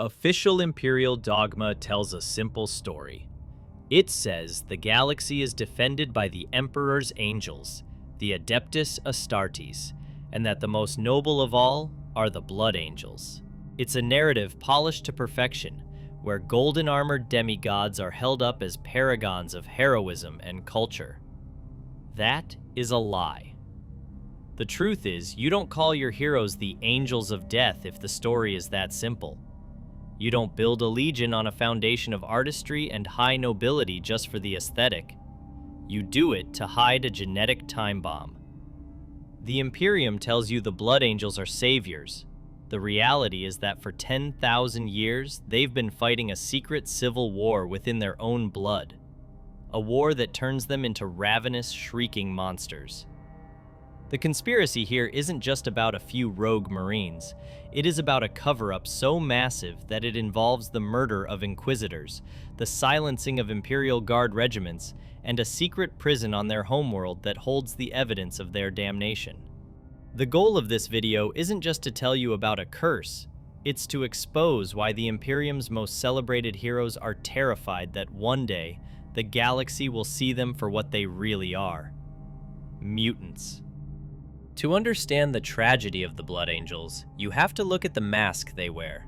Official Imperial dogma tells a simple story. It says the galaxy is defended by the Emperor's angels, the Adeptus Astartes, and that the most noble of all are the Blood Angels. It's a narrative polished to perfection, where golden-armored demigods are held up as paragons of heroism and culture. That is a lie. The truth is, you don't call your heroes the Angels of Death if the story is that simple. You don't build a legion on a foundation of artistry and high nobility just for the aesthetic. You do it to hide a genetic time bomb. The Imperium tells you the Blood Angels are saviors. The reality is that for 10,000 years, they've been fighting a secret civil war within their own blood. A war that turns them into ravenous, shrieking monsters. The conspiracy here isn't just about a few rogue Marines. It is about a cover-up so massive that it involves the murder of Inquisitors, the silencing of Imperial Guard regiments, and a secret prison on their homeworld that holds the evidence of their damnation. The goal of this video isn't just to tell you about a curse, it's to expose why the Imperium's most celebrated heroes are terrified that one day, the galaxy will see them for what they really are. Mutants. To understand the tragedy of the Blood Angels, you have to look at the mask they wear.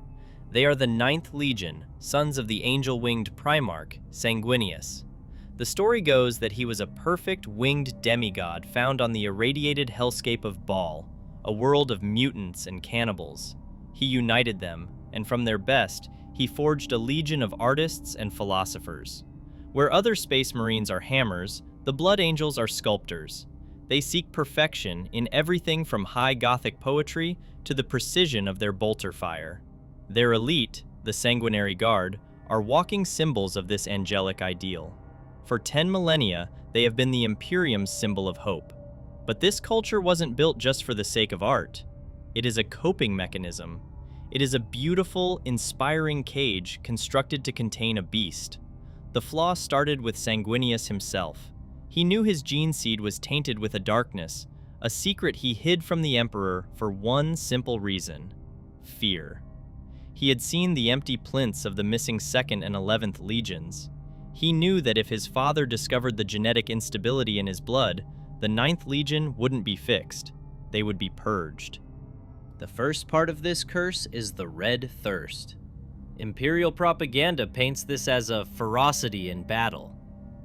They are the 9th Legion, sons of the angel-winged Primarch, Sanguinius. The story goes that he was a perfect winged demigod found on the irradiated hellscape of Baal, a world of mutants and cannibals. He united them, and from their best, he forged a legion of artists and philosophers. Where other Space Marines are hammers, the Blood Angels are sculptors. They seek perfection in everything from high Gothic poetry to the precision of their bolter fire. Their elite, the Sanguinary Guard, are walking symbols of this angelic ideal. For 10 millennia, they have been the Imperium's symbol of hope. But this culture wasn't built just for the sake of art. It is a coping mechanism. It is a beautiful, inspiring cage constructed to contain a beast. The flaw started with Sanguinius himself. He knew his gene seed was tainted with a darkness, a secret he hid from the Emperor for one simple reason: fear. He had seen the empty plinths of the missing 2nd and 11th Legions. He knew that if his father discovered the genetic instability in his blood, the 9th Legion wouldn't be fixed. They would be purged. The first part of this curse is the Red Thirst. Imperial propaganda paints this as a ferocity in battle.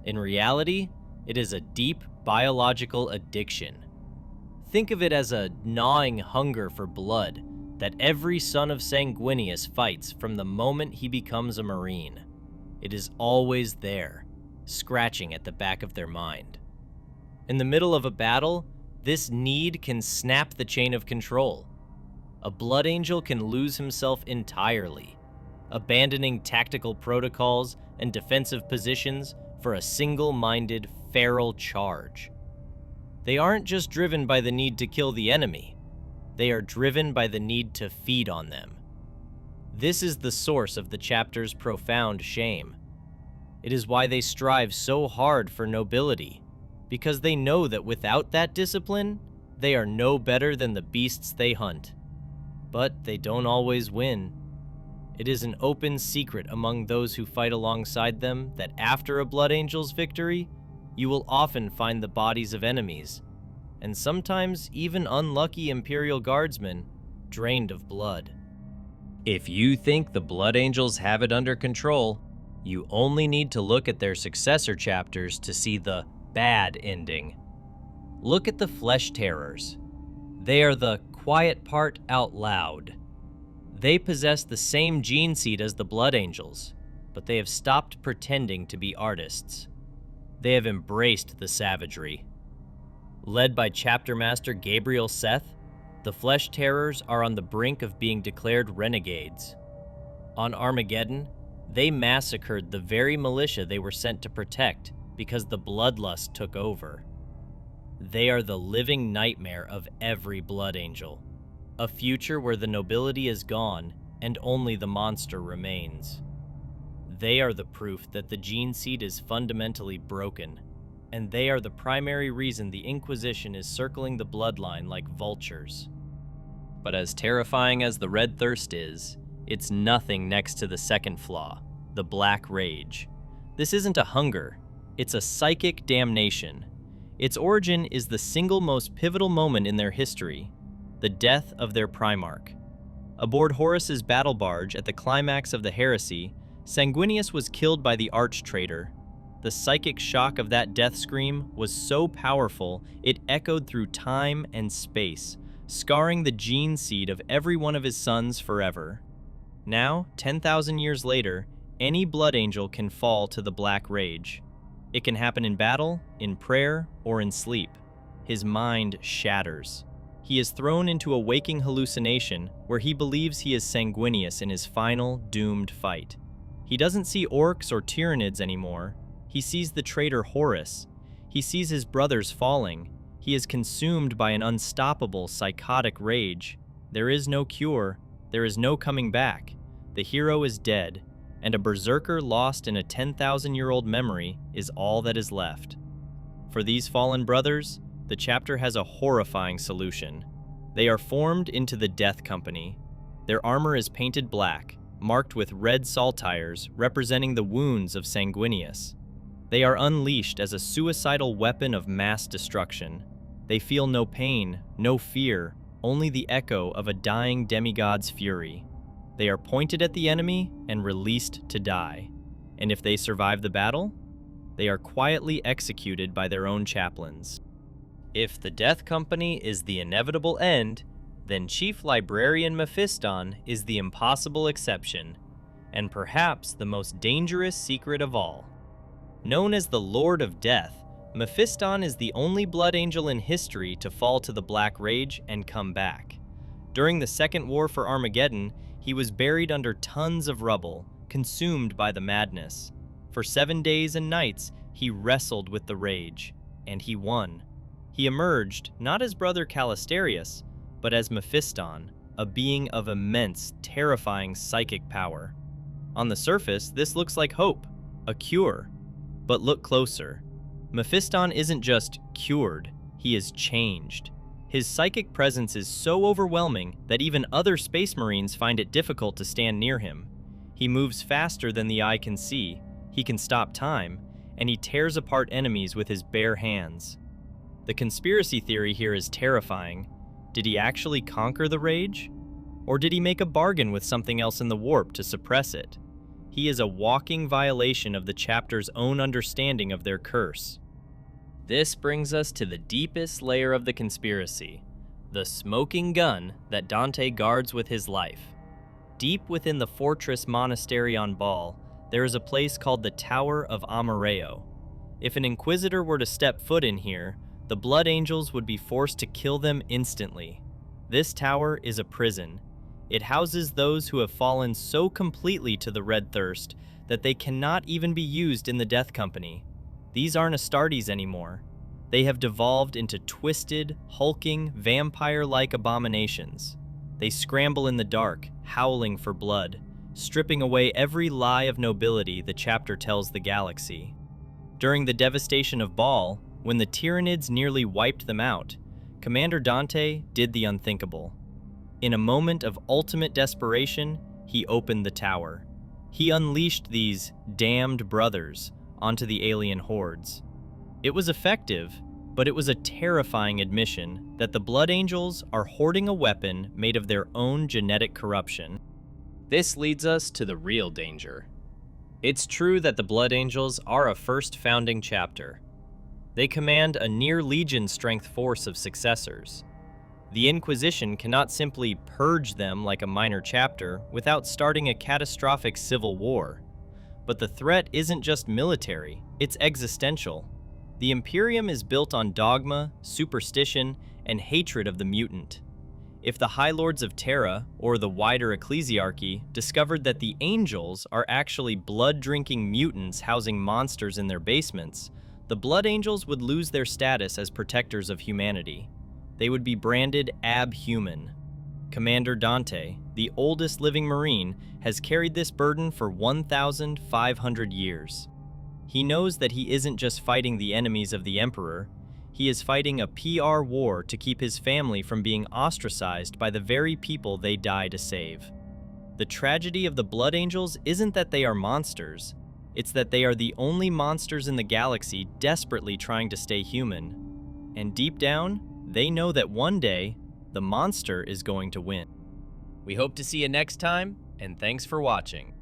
In reality, it is a deep biological addiction. Think of it as a gnawing hunger for blood that every son of Sanguinius fights from the moment he becomes a Marine. It is always there, scratching at the back of their mind. In the middle of a battle, this need can snap the chain of control. A Blood Angel can lose himself entirely, abandoning tactical protocols and defensive positions for a single-minded, feral charge. They aren't just driven by the need to kill the enemy. They are driven by the need to feed on them. This is the source of the chapter's profound shame. It is why they strive so hard for nobility, because they know that without that discipline, they are no better than the beasts they hunt. But they don't always win. It is an open secret among those who fight alongside them that after a Blood Angel's victory, you will often find the bodies of enemies, and sometimes even unlucky Imperial Guardsmen, drained of blood. If you think the Blood Angels have it under control, you only need to look at their successor chapters to see the bad ending. Look at the Flesh Terrors. They are the quiet part out loud. They possess the same gene seed as the Blood Angels, but they have stopped pretending to be artists. They have embraced the savagery. Led by Chapter Master Gabriel Seth, the Flesh Terrors are on the brink of being declared renegades. On Armageddon, they massacred the very militia they were sent to protect because the bloodlust took over. They are the living nightmare of every Blood Angel, a future where the nobility is gone and only the monster remains. They are the proof that the gene seed is fundamentally broken, and they are the primary reason the Inquisition is circling the bloodline like vultures. But as terrifying as the Red Thirst is, It's nothing next to the second flaw, the Black Rage. This isn't a hunger, it's a psychic damnation. Its origin is the single most pivotal moment in their history, the death of their Primarch. Aboard Horus's battle barge at the climax of the heresy, Sanguinius was killed by the arch-traitor. The psychic shock of that death scream was so powerful it echoed through time and space, scarring the gene seed of every one of his sons forever. Now, 10,000 years later, any blood angel can fall to the Black Rage. It can happen in battle, in prayer, or in sleep. His mind shatters. He is thrown into a waking hallucination where he believes he is Sanguinius in his final, doomed fight. He doesn't see orcs or Tyranids anymore. He sees the traitor Horus. He sees his brothers falling. He is consumed by an unstoppable, psychotic rage. There is no cure. There is no coming back. The hero is dead, and a berserker lost in a 10,000-year-old memory is all that is left. For these fallen brothers, the chapter has a horrifying solution. They are formed into the Death Company. Their armor is painted black, marked with red saltires representing the wounds of Sanguinius. They are unleashed as a suicidal weapon of mass destruction. They feel no pain, no fear, only the echo of a dying demigod's fury. They are pointed at the enemy and released to die. And if they survive the battle, they are quietly executed by their own chaplains. If the Death Company is the inevitable end, then Chief Librarian Mephiston is the impossible exception, and perhaps the most dangerous secret of all. Known as the Lord of Death, Mephiston is the only blood angel in history to fall to the Black Rage and come back. During the Second War for Armageddon, he was buried under tons of rubble, consumed by the madness. For 7 days and nights, he wrestled with the rage, and he won. He emerged not as Brother Callisterius, but as Mephiston, a being of immense, terrifying psychic power. On the surface, this looks like hope, a cure. But look closer. Mephiston isn't just cured, he is changed. His psychic presence is so overwhelming that even other Space Marines find it difficult to stand near him. He moves faster than the eye can see, he can stop time, and he tears apart enemies with his bare hands. The conspiracy theory here is terrifying. Did he actually conquer the rage? Or did he make a bargain with something else in the warp to suppress it? He is a walking violation of the chapter's own understanding of their curse. This brings us to the deepest layer of the conspiracy, the smoking gun that Dante guards with his life. Deep within the fortress monastery on Baal, there is a place called the Tower of Amareo. If an Inquisitor were to step foot in here, the Blood Angels would be forced to kill them instantly. This tower is a prison. It houses those who have fallen so completely to the Red Thirst that they cannot even be used in the Death Company. These aren't Astartes anymore. They have devolved into twisted, hulking, vampire-like abominations. They scramble in the dark, howling for blood, stripping away every lie of nobility the chapter tells the galaxy. During the devastation of Baal, when the Tyranids nearly wiped them out, Commander Dante did the unthinkable. In a moment of ultimate desperation, he opened the tower. He unleashed these damned brothers onto the alien hordes. It was effective, but it was a terrifying admission that the Blood Angels are hoarding a weapon made of their own genetic corruption. This leads us to the real danger. It's true that the Blood Angels are a first founding chapter. They command a near legion strength force of successors. The Inquisition cannot simply purge them like a minor chapter without starting a catastrophic civil war. But the threat isn't just military, it's existential. The Imperium is built on dogma, superstition, and hatred of the mutant. If the High Lords of Terra, or the wider ecclesiarchy, discovered that the Angels are actually blood-drinking mutants housing monsters in their basements, the Blood Angels would lose their status as protectors of humanity. They would be branded abhuman. Commander Dante, the oldest living Marine, has carried this burden for 1,500 years. He knows that he isn't just fighting the enemies of the Emperor, he is fighting a PR war to keep his family from being ostracized by the very people they die to save. The tragedy of the Blood Angels isn't that they are monsters, it's that they are the only monsters in the galaxy desperately trying to stay human. And deep down, they know that one day, the monster is going to win. We hope to see you next time, and thanks for watching.